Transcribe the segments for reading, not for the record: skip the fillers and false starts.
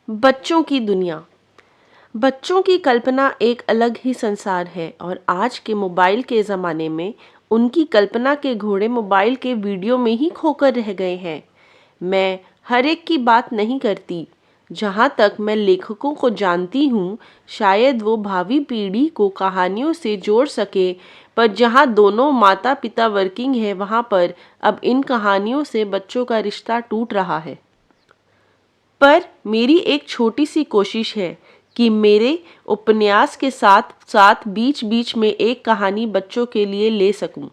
बच्चों की दुनिया। बच्चों की कल्पना एक अलग ही संसार है और आज के मोबाइल के ज़माने में उनकी कल्पना के घोड़े मोबाइल के वीडियो में ही खोकर रह गए हैं। मैं हर एक की बात नहीं करती। जहाँ तक मैं लेखकों को जानती हूँ, शायद वो भावी पीढ़ी को कहानियों से जोड़ सके, पर जहाँ दोनों माता पिता वर्किंग है, वहाँ पर अब इन कहानियों से बच्चों का रिश्ता टूट रहा है। पर मेरी एक छोटी सी कोशिश है कि मेरे उपन्यास के साथ साथ बीच बीच में एक कहानी बच्चों के लिए ले सकूं।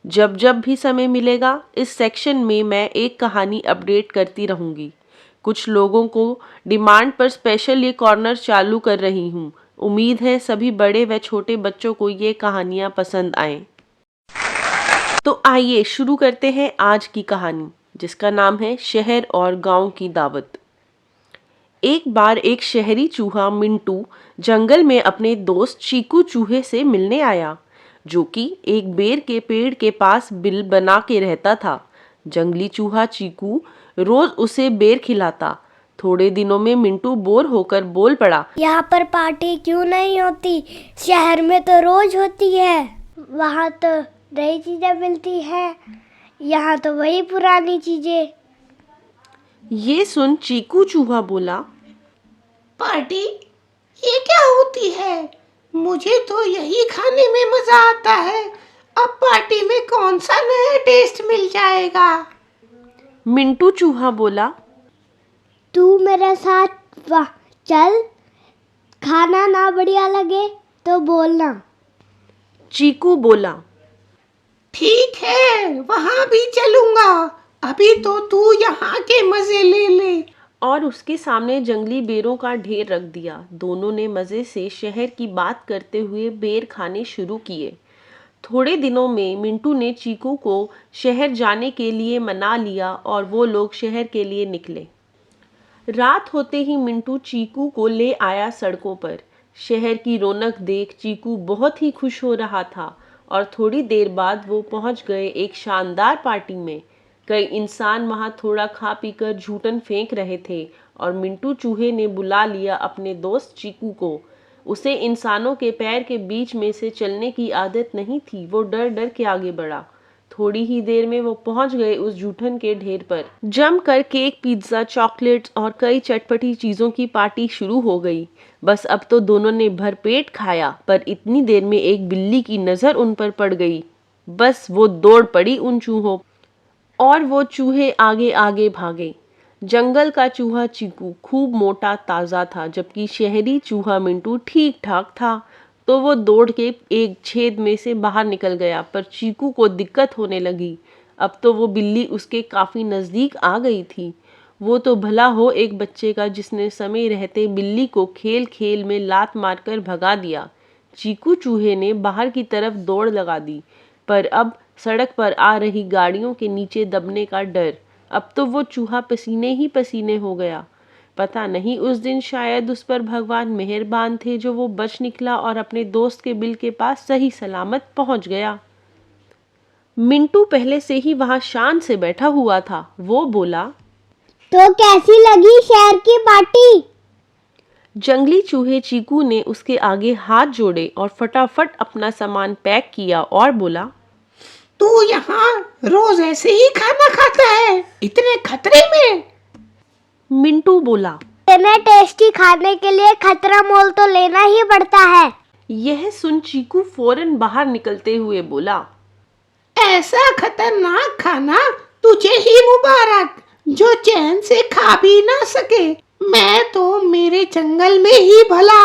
जब जब भी समय मिलेगा, इस सेक्शन में मैं एक कहानी अपडेट करती रहूंगी। कुछ लोगों को डिमांड पर स्पेशल ये कॉर्नर चालू कर रही हूँ। उम्मीद है सभी बड़े व छोटे बच्चों को ये कहानियाँ पसंद आएं। तो आइए शुरू करते हैं आज की कहानी, जिसका नाम है शहर और गांव की दावत। एक बार एक शहरी चूहा मिंटू जंगल में अपने दोस्त चीकू चूहे से मिलने आया, जो कि एक बेर के पेड़ के पास बिल बना के रहता था। जंगली चूहा चीकू रोज उसे बेर खिलाता। थोड़े दिनों में मिंटू बोर होकर बोल पड़ा, यहाँ पर पार्टी क्यों नहीं होती? शहर में तो रोज होती है। वहाँ तो नई चीजें मिलती है, यहाँ तो वही पुरानी चीजें। ये सुन चीकू चूहा बोला, पार्टी? ये क्या होती है? मुझे तो यही खाने में मजा आता है। अब पार्टी में कौन सा नया टेस्ट मिल जाएगा? मिंटू चूहा बोला, तू मेरे साथ वाह चल, खाना ना बढ़िया लगे तो बोलना। चीकू बोला, ठीक है, वहाँ भी चलूंगा। अभी तो तू यहाँ के मजे ले ले। और उसके सामने जंगली बेरों का ढेर रख दिया। दोनों ने मज़े से शहर की बात करते हुए बेर खाने शुरू किए। थोड़े दिनों में मिंटू ने चीकू को शहर जाने के लिए मना लिया और वो लोग शहर के लिए निकले। रात होते ही मिंटू चीकू को ले आया सड़कों पर। शहर की रौनक देख चीकू बहुत ही खुश हो रहा था और थोड़ी देर बाद वो पहुंच गए एक शानदार पार्टी में। कई इंसान वहां थोड़ा खा पीकर झूठन फेंक रहे थे और मिंटू चूहे ने बुला लिया अपने दोस्त चीकू को। उसे इंसानों के पैर के बीच में से चलने की आदत नहीं थी। वो डर डर के आगे बढ़ा। थोड़ी ही देर में वो पहुंच गए उस जूठन के ढेर पर। जमकर केक, पिज्जा, चॉकलेट्स और कई चटपटी चीजों की पार्टी शुरू हो गई। बस अब तो दोनों ने भरपेट खाया, पर इतनी देर में एक बिल्ली की नजर उन पर पड़ गई। बस वो दौड़ पड़ी उन चूहों और वो चूहे आगे आगे भागे। जंगल का चूहा चीकू खूब मोटा ताजा था, जबकि शहरी चूहा मिंटू ठीक ठाक था। तो वो दौड़ के एक छेद में से बाहर निकल गया, पर चीकू को दिक्कत होने लगी। अब तो वो बिल्ली उसके काफी नजदीक आ गई थी। वो तो भला हो एक बच्चे का, जिसने समय रहते बिल्ली को खेल खेल में लात मारकर भगा दिया। चीकू चूहे ने बाहर की तरफ दौड़ लगा दी, पर अब सड़क पर आ रही गाड़ियों के नीचे दबने का डर। अब तो वो चूहा पसीने ही पसीने हो गया। पता नहीं उस दिन शायद उस पर भगवान मेहरबान थे, जो वो बच निकला और अपने दोस्त के बिल के पास सही सलामत पहुंच गया। मिंटू पहले से ही वहां शान से बैठा हुआ था। वो बोला, तो कैसी लगी शहर की पार्टी? जंगली चूहे चीकू ने उसके आगे हाथ जोड़े और फटाफट अपना सामान पैक किया और बोला, तू यहाँ रोज ऐसे ही खाना खाता है, इतने खतरे में? मिंटू बोला, इतने टेस्टी खाने के लिए खतरा मोल तो लेना ही पड़ता है। यह सुन चीकू फौरन बाहर निकलते हुए बोला, ऐसा खतरनाक खाना तुझे ही मुबारक, जो चैन से खा भी ना सके। मैं तो मेरे जंगल में ही भला,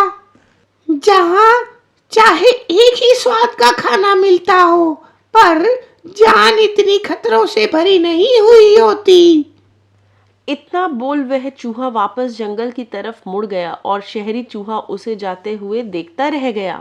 जहाँ चाहे एक ही स्वाद का खाना मिलता हो, पर जान इतनी खतरों से भरी नहीं हुई होती। इतना बोल वह चूहा वापस जंगल की तरफ मुड़ गया और शहरी चूहा उसे जाते हुए देखता रह गया।